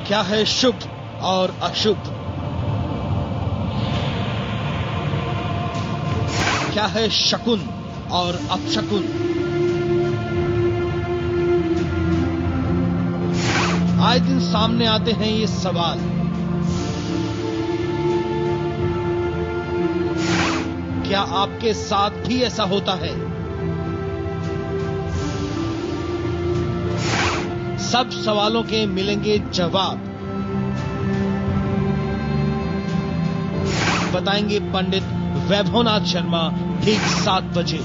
क्या है शुभ और अशुभ? क्या है शकुन और अपशकुन? आए दिन सामने आते हैं ये सवाल। क्या आपके साथ भी ऐसा होता है? सब सवालों के मिलेंगे जवाब। बताएंगे पंडित वैभवनाथ शर्मा ठीक 7 बजे।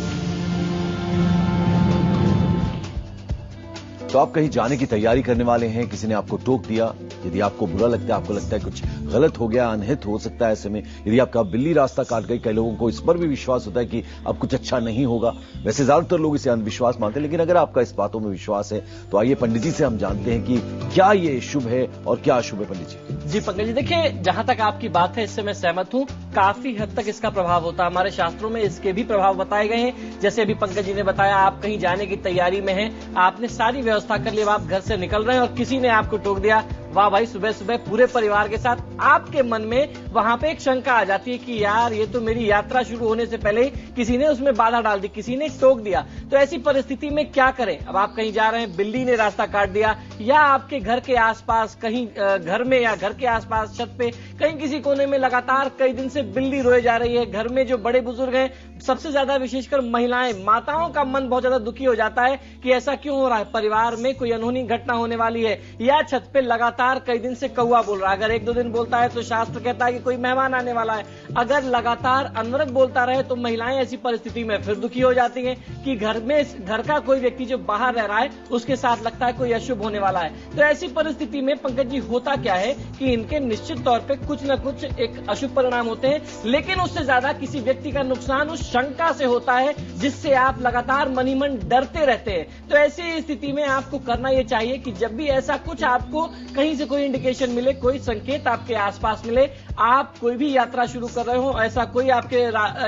तो आप कहीं जाने की तैयारी करने वाले हैं, किसी ने आपको टोक दिया, यदि आपको बुरा लगता है, आपको लगता है कुछ गलत हो गया, अनहित हो सकता है, ऐसे में यदि आपका बिल्ली रास्ता काट गई, कई लोगों को इस पर भी विश्वास होता है कि अब कुछ अच्छा नहीं होगा। वैसे ज्यादातर लोग इसे अंधविश्वास मानते हैं, लेकिन अगर आपका इस बातों में विश्वास है तो आइए पंडित जी से हम जानते हैं कि क्या ये शुभ है और क्या अशुभ है। पंडित जी। जी पंकज जी, देखिए जहां तक आपकी बात है इससे मैं सहमत हूं। काफी हद तक इसका प्रभाव होता है, हमारे शास्त्रों में इसके भी प्रभाव बताए गए हैं। जैसे अभी पंकज जी ने बताया, आप कहीं जाने की तैयारी में हैं, आपने सारी व्यवस्था कर ली, आप घर से निकल रहे हैं और किसी ने आपको टोक दिया। वाह भाई, सुबह सुबह पूरे परिवार के साथ आपके मन में वहां पे एक शंका आ जाती है कि यार ये तो मेरी यात्रा शुरू होने से पहले ही किसी ने उसमें बाधा डाल दी, किसी ने टोक दिया। तो ऐसी परिस्थिति में क्या करें? अब आप कहीं जा रहे हैं, बिल्ली ने रास्ता काट दिया, या आपके घर के आसपास कहीं घर में या घर के आसपास छत पे कहीं किसी कोने में लगातार कई दिन से बिल्ली रोए जा रही है। घर में जो बड़े बुजुर्ग हैं, सबसे ज्यादा विशेषकर महिलाएं, माताओं का मन बहुत ज्यादा दुखी हो जाता है कि ऐसा क्यों हो रहा है, परिवार में कोई अनहोनी घटना होने वाली है, या छत पे लगातार कई दिन से कौवा बोल रहा है। अगर 1-2 दिन बोलता है तो शास्त्र कहता है कि कोई मेहमान आने वाला है। अगर लगातार अनवरत बोलता रहे तो महिलाएं ऐसी परिस्थिति में फिर दुखी हो जाती हैं कि घर का कोई व्यक्ति जो बाहर रह रहा है उसके साथ लगता है कोई अशुभ होने वाला है। तो ऐसी परिस्थिति में पंकज जी होता क्या है कि इनके निश्चित तौर पर कुछ न कुछ एक अशुभ परिणाम होते हैं, लेकिन उससे ज्यादा किसी व्यक्ति का नुकसान उस शंका से होता है जिससे आप लगातार मन ही मन डरते रहते हैं। तो ऐसी स्थिति में आपको करना यह चाहिए कि जब भी ऐसा कुछ आपको कहीं से कोई इंडिकेशन मिले, कोई संकेत आपके आसपास मिले, आप कोई भी यात्रा शुरू कर रहे हो, ऐसा कोई आपके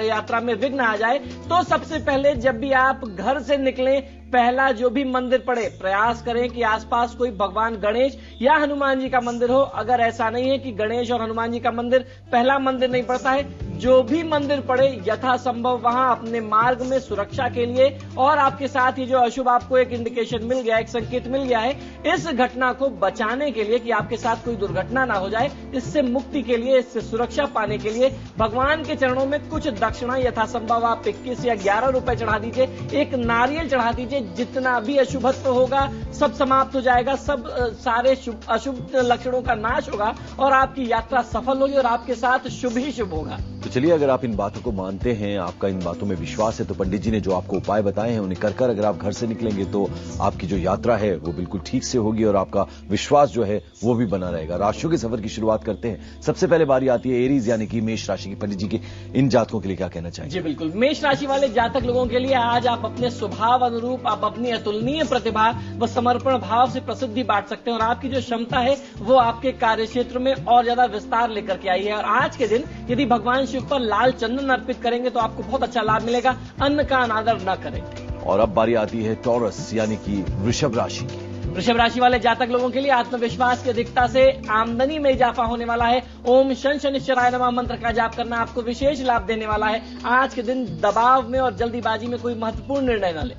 यात्रा में विघ्न आ जाए, तो सबसे पहले जब भी आप घर से निकलें, पहला जो भी मंदिर पड़े, प्रयास करें कि आसपास कोई भगवान गणेश या हनुमान जी का मंदिर हो। अगर ऐसा नहीं है कि गणेश और हनुमान जी का मंदिर पहला मंदिर नहीं पड़ता है, जो भी मंदिर पड़े यथासंभव वहां अपने मार्ग में सुरक्षा के लिए, और आपके साथ ही जो अशुभ आपको एक इंडिकेशन मिल गया, एक संकेत मिल गया है, इस घटना को बचाने के लिए कि आपके साथ कोई दुर्घटना ना हो जाए, इससे मुक्ति के लिए, इससे सुरक्षा पाने के लिए भगवान के चरणों में कुछ दक्षिणा यथासंभव आप 21 या 11 रुपए चढ़ा दीजिए, एक नारियल चढ़ा दीजिए। जितना भी अशुभत्व होगा सब समाप्त हो जाएगा, सब सारे अशुभ लक्षणों का नाश होगा और आपकी यात्रा सफल होगी और आपके साथ शुभ ही शुभ होगा। तो चलिए, अगर आप इन बातों को मानते हैं, आपका इन बातों में विश्वास है, तो पंडित जी ने जो आपको उपाय बताए हैं उन्हें कर अगर आप घर से निकलेंगे तो आपकी जो यात्रा है वो बिल्कुल ठीक से होगी और आपका विश्वास जो है वो भी बना रहेगा। राशियों के सफर की शुरुआत करते हैं। सबसे पहले बारी आती है एरीज यानी कि मेष राशि की। पंडित जी के इन जातकों के लिए क्या कहना चाहिए? जी बिल्कुल, मेष राशि वाले जातक लोगों के लिए आज आप अपने स्वभाव अनुरूप आप अपनी अतुलनीय प्रतिभा व समर्पण भाव से प्रसिद्धि बांट सकते हैं और आपकी जो क्षमता है वो आपके कार्य क्षेत्र में और ज्यादा विस्तार लेकर के आई है। और आज के दिन यदि भगवान शिव पर लाल चंदन अर्पित करेंगे तो आपको बहुत अच्छा लाभ मिलेगा। अन्न का अनादर न करें। और अब बारी आती है टॉरस यानी कि वृषभ राशि की। वृषभ राशि वाले जातक लोगों के लिए आत्मविश्वास की अधिकता से आमदनी में इजाफा होने वाला है। ओम शं शनिश्चराय नमः मंत्र का जाप करना आपको विशेष लाभ देने वाला है। आज के दिन दबाव में और जल्दीबाजी में कोई महत्वपूर्ण निर्णय न लें।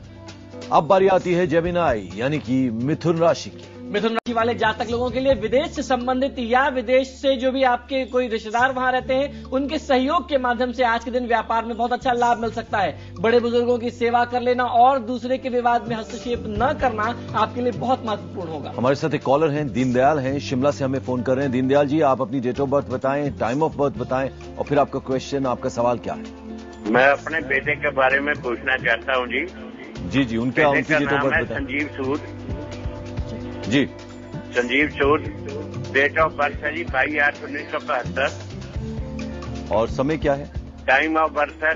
अब बारी आती है जेमिनाई यानी कि मिथुन राशि की। मिथुन राशि वाले जातक लोगों के लिए विदेश से संबंधित या विदेश से जो भी आपके कोई रिश्तेदार वहां रहते हैं उनके सहयोग के माध्यम से आज के दिन व्यापार में बहुत अच्छा लाभ मिल सकता है। बड़े बुजुर्गों की सेवा कर लेना और दूसरे के विवाद में हस्तक्षेप न करना आपके लिए बहुत महत्वपूर्ण होगा। हमारे साथ एक कॉलर हैं, दीनदयाल हैं, शिमला से हमें फोन कर रहे हैं। दीनदयाल जी, आप अपनी डेट ऑफ बर्थ बताएं, टाइम ऑफ बर्थ बताएं और फिर आपका क्वेश्चन, आपका सवाल क्या है? मैं अपने बेटे के बारे में पूछना चाहता हूँ जी। जी, उनकी डेट ऑफ बर्थ बताएं। संजीव सूद जी, संजीव सूद, डेट ऑफ बर्थ है जी 22/8/1972 और समय क्या है? टाइम ऑफ बर्थ है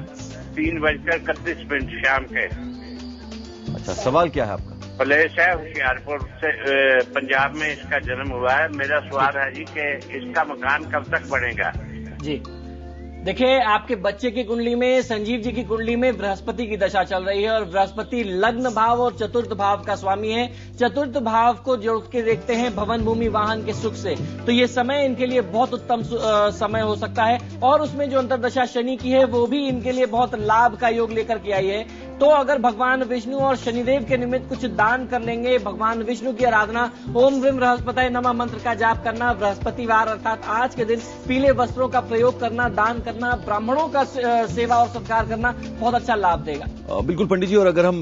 3:31 शाम के। अच्छा, सवाल क्या है आपका? प्लेस है होशियारपुर से, पंजाब में इसका जन्म हुआ है। मेरा सवाल है जी कि इसका मकान कब तक बनेगा? जी, देखिए, आपके बच्चे की कुंडली में, संजीव जी की कुंडली में बृहस्पति की दशा चल रही है और बृहस्पति लग्न भाव और चतुर्थ भाव का स्वामी है। चतुर्थ भाव को जोड़ के देखते हैं भवन भूमि वाहन के सुख से, तो ये समय इनके लिए बहुत उत्तम समय हो सकता है। और उसमें जो अंतर्दशा शनि की है वो भी इनके लिए बहुत लाभ का योग लेकर के आई है। तो अगर भगवान विष्णु और शनिदेव के निमित्त कुछ दान कर लेंगे, भगवान विष्णु की आराधना, ओम ह्रीं बृहस्पतये नमः मंत्र का जाप करना, बृहस्पतिवार अर्थात आज के दिन पीले वस्त्रों का प्रयोग करना, दान करना, ब्राह्मणों का सेवा और सत्कार करना बहुत अच्छा लाभ देगा। बिल्कुल पंडित जी। और अगर हम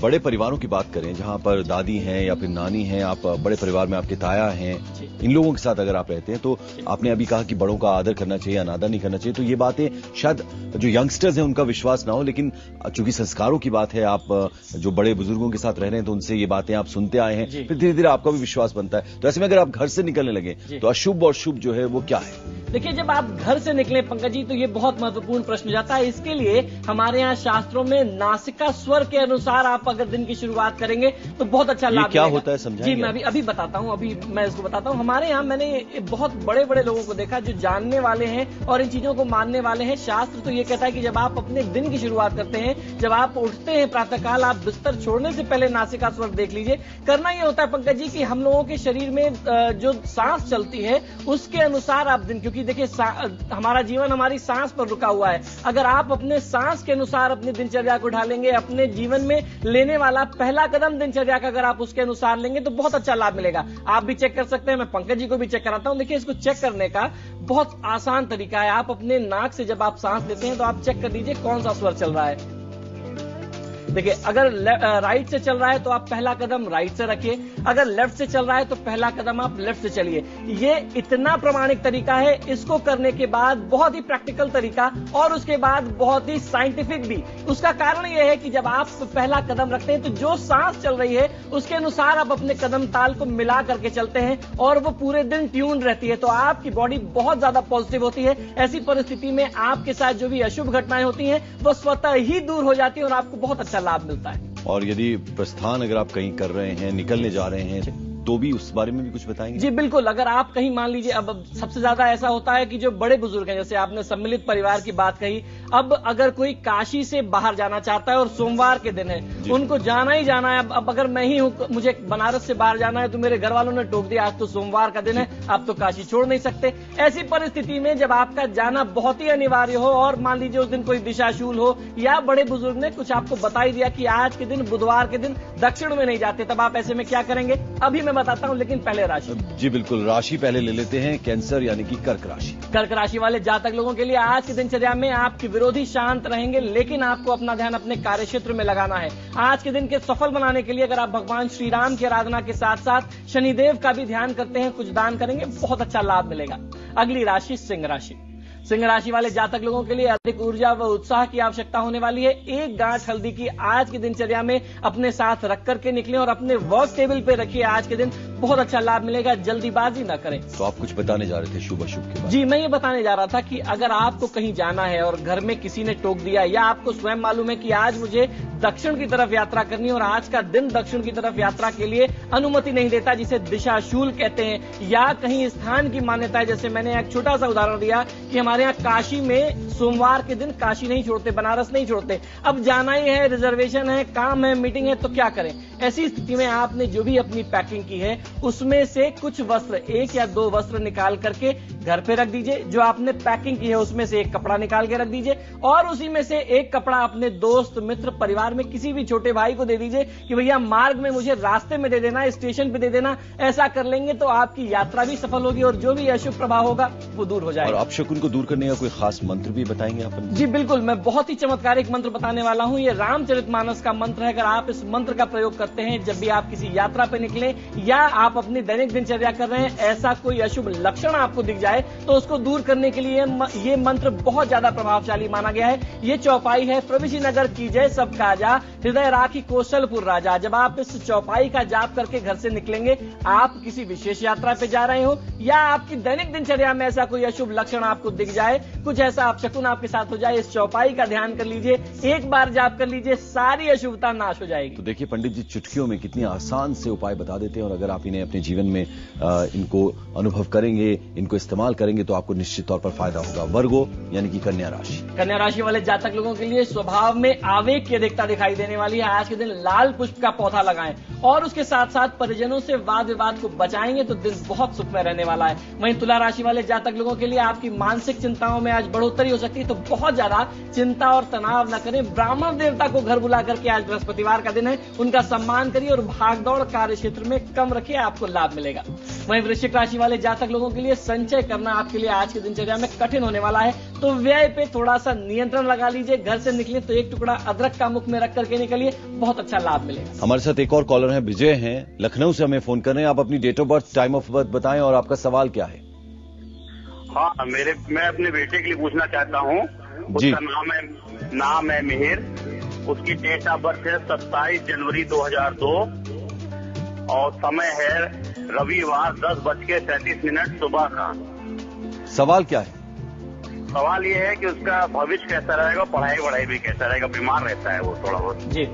बड़े परिवारों की बात करें, जहां पर दादी हैं या फिर नानी हैं, आप बड़े परिवार में आपके ताया हैं, इन लोगों के साथ अगर आप रहते हैं, तो आपने अभी कहा कि बड़ों का आदर करना चाहिए, अनादर नहीं करना चाहिए। तो ये बातें शायद जो यंगस्टर्स हैं उनका विश्वास ना हो, लेकिन चूंकि संस्कारों की बात है, आप जो बड़े बुजुर्गों के साथ रह रहे हैं तो उनसे ये बातें आप सुनते आए हैं, फिर धीरे धीरे आपका भी विश्वास बनता है। तो ऐसे में अगर आप घर से निकलने लगे तो अशुभ और शुभ जो है वो क्या है? देखिए, जब आप घर से निकले पंकज जी, तो ये बहुत महत्वपूर्ण प्रश्न जाता है। इसके लिए हमारे यहाँ शास्त्रों में नासिका स्वर के अनुसार आप अगर दिन की शुरुआत करेंगे तो बहुत अच्छा लाभ क्या होता है, समझाइए? जी, मैं अभी बताता हूँ, अभी मैं इसको बताता हूँ। हमारे यहाँ मैंने बहुत बड़े बड़े लोगों को देखा जो जानने वाले हैं और इन चीजों को मानने वाले हैं। शास्त्र तो ये कहता है कि जब आप अपने दिन की शुरुआत करते हैं, जब आप उठते हैं प्रातःकाल, आप बिस्तर छोड़ने से पहले नासिका स्वर देख लीजिए। करना ये होता है पंकज जी कि हम लोगों के शरीर में जो सांस चलती है उसके अनुसार आप दिन, क्योंकि देखिए हमारा जीवन हमारी सांस पर रुका हुआ है। अगर आप अपने सांस के अनुसार अपनी दिनचर्या को ढालेंगे, अपने जीवन में लेने वाला पहला कदम दिनचर्या का अगर आप उसके अनुसार लेंगे तो बहुत अच्छा लाभ मिलेगा। आप भी चेक कर सकते हैं, मैं पंकज जी को भी चेक कराता हूं। देखिए, इसको चेक करने का बहुत आसान तरीका है। आप अपने नाक से जब आप सांस लेते हैं तो आप चेक कर लीजिए कौन सा स्वर चल रहा है। देखिए, अगर राइट से चल रहा है तो आप पहला कदम राइट से रखिए, अगर लेफ्ट से चल रहा है तो पहला कदम आप लेफ्ट से चलिए। ये इतना प्रामाणिक तरीका है। इसको करने के बाद बहुत ही प्रैक्टिकल तरीका और उसके बाद बहुत ही साइंटिफिक भी। उसका कारण यह है कि जब आप पहला कदम रखते हैं तो जो सांस चल रही है उसके अनुसार आप अपने कदम ताल को मिला करके चलते हैं और वो पूरे दिन ट्यून रहती है, तो आपकी बॉडी बहुत ज्यादा पॉजिटिव होती है। ऐसी परिस्थिति में आपके साथ जो भी अशुभ घटनाएं होती हैं वो स्वतः ही दूर हो जाती है और आपको बहुत अच्छा लाभ मिलता है। और यदि प्रस्थान अगर आप कहीं कर रहे हैं, निकलने जा रहे हैं, तो भी उस बारे में भी कुछ बताएंगे? जी बिल्कुल। अगर आप कहीं मान लीजिए, अब सबसे ज्यादा ऐसा होता है कि जो बड़े बुजुर्ग हैं, जैसे आपने सम्मिलित परिवार की बात कही, अब अगर कोई काशी से बाहर जाना चाहता है और सोमवार के दिन है, उनको जाना ही जाना है। अब अगर मैं ही हूं, मुझे बनारस से बाहर जाना है तो मेरे घर वालों ने टोक दिया आज तो सोमवार का दिन है, आप तो काशी छोड़ नहीं सकते। ऐसी परिस्थिति में जब आपका जाना बहुत ही अनिवार्य हो और मान लीजिए उस दिन कोई दिशाशूल हो या बड़े बुजुर्ग ने कुछ आपको बता ही दिया कि आज के दिन बुधवार के दिन दक्षिण में नहीं जाते, तब आप ऐसे में क्या करेंगे अभी मैं बताता हूं। लेकिन पहले राशि। जी बिल्कुल, राशि पहले ले लेते हैं। कैंसर यानी कि कर्क राशि। कर्क राशि वाले जातक लोगों के लिए आज की दिनचर्या में आपके विरोधी शांत रहेंगे, लेकिन आपको अपना ध्यान अपने कार्य क्षेत्र में लगाना है। आज के दिन के सफल बनाने के लिए अगर आप भगवान श्री राम की आराधना के साथ साथ शनिदेव का भी ध्यान करते हैं, कुछ दान करेंगे, बहुत अच्छा लाभ मिलेगा। अगली राशि सिंह राशि। सिंह राशि वाले जातक लोगों के लिए अधिक ऊर्जा व उत्साह की आवश्यकता होने वाली है। एक गांठ हल्दी की आज की दिनचर्या में अपने साथ रख करके निकलें और अपने वर्क टेबल पे रखिए। आज के दिन बहुत अच्छा लाभ मिलेगा, जल्दीबाजी न करें। तो आप कुछ बताने जा रहे थे शुभ अशुभ के बारे? जी, मैं ये बताने जा रहा था कि अगर आपको कहीं जाना है और घर में किसी ने टोक दिया या आपको स्वयं मालूम है कि आज मुझे दक्षिण की तरफ यात्रा करनी है और आज का दिन दक्षिण की तरफ यात्रा के लिए अनुमति नहीं देता, जिसे दिशाशूल कहते हैं, या कहीं स्थान की मान्यता है, जैसे मैंने एक छोटा सा उदाहरण दिया कि हमारे यहाँ काशी में सोमवार के दिन काशी नहीं छोड़ते, बनारस नहीं छोड़ते, अब जाना ही है, रिजर्वेशन है, काम है, मीटिंग है, तो क्या करें। ऐसी स्थिति में आपने जो भी अपनी पैकिंग की है उसमें से कुछ वस्त्र, 1 या 2 वस्त्र निकाल करके घर पे रख दीजिए। जो आपने पैकिंग की है उसमें से एक कपड़ा निकाल के रख दीजिए और उसी में से एक कपड़ा अपने दोस्त मित्र परिवार में किसी भी छोटे भाई को दे दीजिए कि भैया मार्ग में मुझे रास्ते में दे देना, स्टेशन पे दे देना। ऐसा कर लेंगे तो आपकी यात्रा भी सफल होगी और जो भी अशुभ प्रभाव होगा वो दूर हो जाएगा। और अपशकुन को दूर करने का कोई खास मंत्र भी बताएंगे आप? जी बिल्कुल, मैं बहुत ही चमत्कारिक मंत्र बताने वाला हूं। ये रामचरितमानस का मंत्र है। अगर आप इस मंत्र का प्रयोग करते हैं जब भी आप किसी यात्रा पे निकले या आप अपनी दैनिक दिनचर्या कर रहे हैं, ऐसा कोई अशुभ लक्षण आपको दिख जाए तो उसको दूर करने के लिए ये मंत्र बहुत ज्यादा प्रभावशाली माना गया है। ये चौपाई है, प्रविशि नगर की जय सब काजा, हृदय राखी कौशलपुर राजा। जब आप इस चौपाई का जाप करके घर से निकलेंगे, आप किसी विशेष यात्रा पे जा रहे हो या आपकी दैनिक दिनचर्या में ऐसा कोई अशुभ लक्षण आपको दिख जाए, कुछ ऐसा अपशकुन आपके साथ हो जाए, इस चौपाई का ध्यान कर लीजिए, एक बार जाप कर लीजिए, सारी अशुभता नाश हो जाएगी। तो देखिए पंडित जी चुटकियों में कितनी आसान से उपाय बता देते हैं और अगर आप इन्हें अपने जीवन में इनको अनुभव करेंगे, इनको इस्तेमाल इस्तेमाल करेंगे तो आपको निश्चित तौर पर फायदा होगा। वर्गो यानी कि कन्या राशि। कन्या राशि वाले जातक लोगों के लिए स्वभाव में आवेग की अधिकता दिखाई देने वाली है। आज के दिन लाल पुष्प का पौधा लगाएं और उसके साथ साथ परिजनों से वाद विवाद को बचाएंगे तो दिन बहुत सुखमय रहने वाला है। वहीं तुला राशि वाले जातक लोगों के लिए आपकी मानसिक चिंताओं में आज बढ़ोतरी हो सकती है, तो बहुत ज्यादा चिंता और तनाव न करें। ब्राह्मण देवता को घर बुला करके, आज बृहस्पतिवार का दिन है, उनका सम्मान करिए और भागदौड़ कार्य क्षेत्र में कम रखिए, आपको लाभ मिलेगा। वहीं वृश्चिक राशि वाले जातक लोगों के लिए संचय करना आपके लिए आज की दिनचर्या में कठिन होने वाला है, तो व्यय पे थोड़ा सा नियंत्रण लगा लीजिए। घर से निकले तो एक टुकड़ा अदरक का मुख में रख करके निकलिए, बहुत अच्छा लाभ मिलेगा। हमारे साथ एक और कॉलर है, विजय हैं, लखनऊ से हमें फोन कर रहे हैं। आप अपनी date of birth, time of birth बताएं और आपका सवाल क्या है। हाँ, मैं अपने बेटे के लिए पूछना चाहता हूँ। जी। उसका नाम है मिहिर। उसकी डेट ऑफ बर्थ है 27 जनवरी 2002 और समय है रविवार 10:37 सुबह का। सवाल क्या है? सवाल ये है कि उसका भविष्य कैसा रहेगा, पढ़ाई भी कैसा रहेगा। बीमार रहता है वो थोड़ा बहुत। जी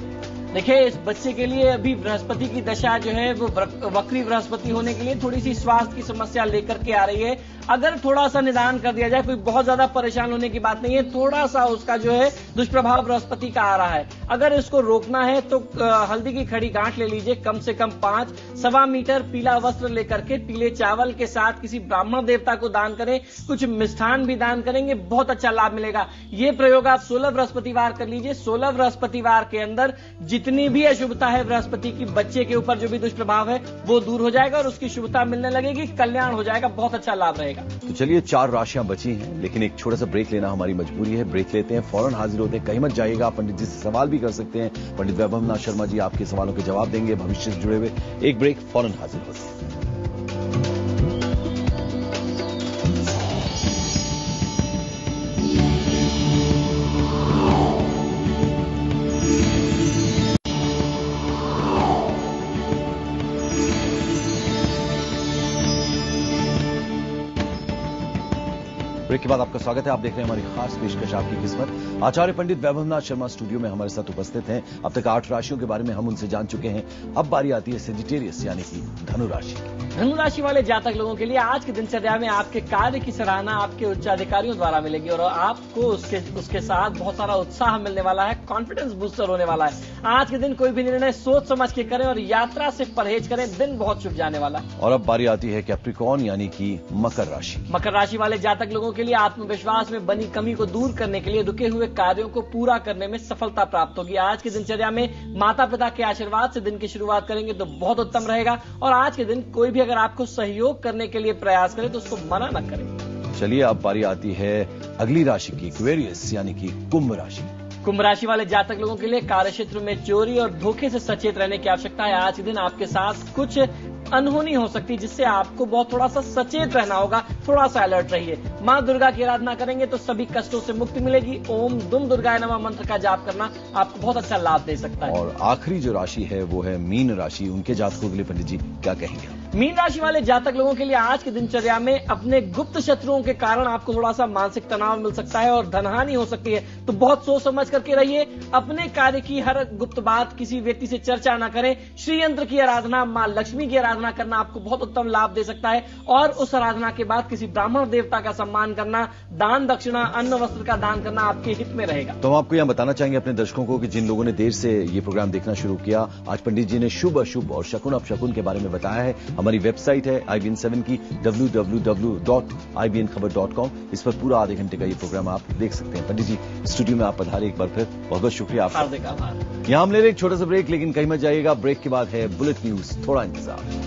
देखिए, इस बच्चे के लिए अभी बृहस्पति की दशा जो है वो वक्री बृहस्पति होने के लिए थोड़ी सी स्वास्थ्य की समस्या लेकर के आ रही है। अगर थोड़ा सा निदान कर दिया जाए, कोई बहुत ज्यादा परेशान होने की बात नहीं है, थोड़ा सा उसका जो है दुष्प्रभाव बृहस्पति का आ रहा है। अगर इसको रोकना है तो हल्दी की खड़ी गांठ ले लीजिए, कम से कम 5 सवा मीटर पीला वस्त्र लेकर के पीले चावल के साथ किसी ब्राह्मण देवता को दान करें, कुछ मिष्ठान भी दान करेंगे, बहुत अच्छा लाभ मिलेगा। ये प्रयोग आप 16 बृहस्पतिवार कर लीजिए। 16 बृहस्पतिवार के अंदर जितनी भी अशुभता है बृहस्पति की, बच्चे के ऊपर जो भी दुष्प्रभाव है वो दूर हो जाएगा और उसकी शुभता मिलने लगेगी, कल्याण हो जाएगा, बहुत अच्छा लाभ रहेगा। तो चलिए, 4 राशियां बची हैं, लेकिन एक छोटा सा ब्रेक लेना हमारी मजबूरी है। ब्रेक लेते हैं, फौरन हाजिर होते हैं। कहीं मत जाइएगा, आप पंडित जी से सवाल भी कर सकते हैं। पंडित वैभवनाथ शर्मा जी आपके सवालों के जवाब देंगे भविष्य से जुड़े हुए। एक ब्रेक, फौरन हाजिर होते हैं। ब्रेक के बाद आपका स्वागत है। आप देख रहे हैं हमारी खास पेशकश आपकी किस्मत। आचार्य पंडित वैभवनाथ शर्मा स्टूडियो में हमारे साथ उपस्थित हैं। अब तक 8 राशियों के बारे में हम उनसे जान चुके हैं। अब बारी आती है सेजिटेरियस यानी कि धनु राशि। धनु राशि वाले जातक लोगों के लिए आज की दिनचर्या में आपके कार्य की सराहना आपके उच्चाधिकारियों द्वारा मिलेगी और आपको उसके साथ बहुत सारा उत्साह मिलने वाला है, कॉन्फिडेंस बूस्टर होने वाला है। आज के दिन कोई भी निर्णय सोच समझ के करें और यात्रा से परहेज करें, दिन बहुत शुभ जाने वाला है। और अब बारी आती है कैप्रिकॉर्न यानी कि मकर राशि। मकर राशि वाले जातक लोगों के लिए आत्मविश्वास में बनी कमी को दूर करने के लिए रुके हुए कार्यों को पूरा करने में सफलता प्राप्त होगी। आज की दिनचर्या में माता पिता के आशीर्वाद से दिन की शुरुआत करेंगे तो बहुत उत्तम रहेगा और आज के दिन कोई भी अगर आपको सहयोग करने के लिए प्रयास करे तो उसको मना न करें। चलिए, अब बारी आती है अगली राशि की, एक्वेरियस यानी कि कुंभ राशि। कुंभ राशि वाले जातक लोगों के लिए कार्यक्षेत्र में चोरी और धोखे से सचेत रहने की आवश्यकता है। आज के दिन आपके साथ कुछ अनहोनी हो सकती है जिससे आपको बहुत थोड़ा सा सचेत रहना होगा, थोड़ा सा अलर्ट रहिए। मां दुर्गा की आराधना करेंगे तो सभी कष्टों से मुक्ति मिलेगी। ओम दुम दुर्गाय नमः मंत्र का जाप करना आपको बहुत अच्छा लाभ दे सकता है। और आखिरी जो राशि है वो है मीन राशि। उनके जातकों के लिए पंडित जी क्या कहेंगे? मीन राशि वाले जातक लोगों के लिए आज की दिनचर्या में अपने गुप्त शत्रुओं के कारण आपको थोड़ा सा मानसिक तनाव मिल सकता है और धनहानि हो सकती है, तो बहुत सोच समझ करके रहिए। अपने कार्य की हर गुप्त बात किसी व्यक्ति से चर्चा न करें। श्री यंत्र की आराधना, मां लक्ष्मी की आराधना करना आपको बहुत उत्तम लाभ दे सकता है और उस आराधना के बाद किसी ब्राह्मण देवता का सम्मान करना, दान दक्षिणा, अन्न वस्त्र का दान करना आपके हित में रहेगा। तो हम आपको यहां बताना चाहेंगे अपने दर्शकों को कि जिन लोगों ने देर से ये प्रोग्राम देखना शुरू किया, आज पंडित जी ने शुभ अशुभ और शकुन अपशकुन के बारे में बताया है। हमारी वेबसाइट है IBN7 की www.ibnkhabar.com। इस पर पूरा आधे घंटे का ये प्रोग्राम आप देख सकते हैं। पंडित जी, स्टूडियो में आप पधारे, एक बार फिर बहुत बहुत शुक्रिया आपका। हार्दिक आभार। यहां हम ले रहे एक छोटा सा ब्रेक, लेकिन कहीं मत जाइएगा। ब्रेक के बाद है बुलेट न्यूज, थोड़ा इंतजार।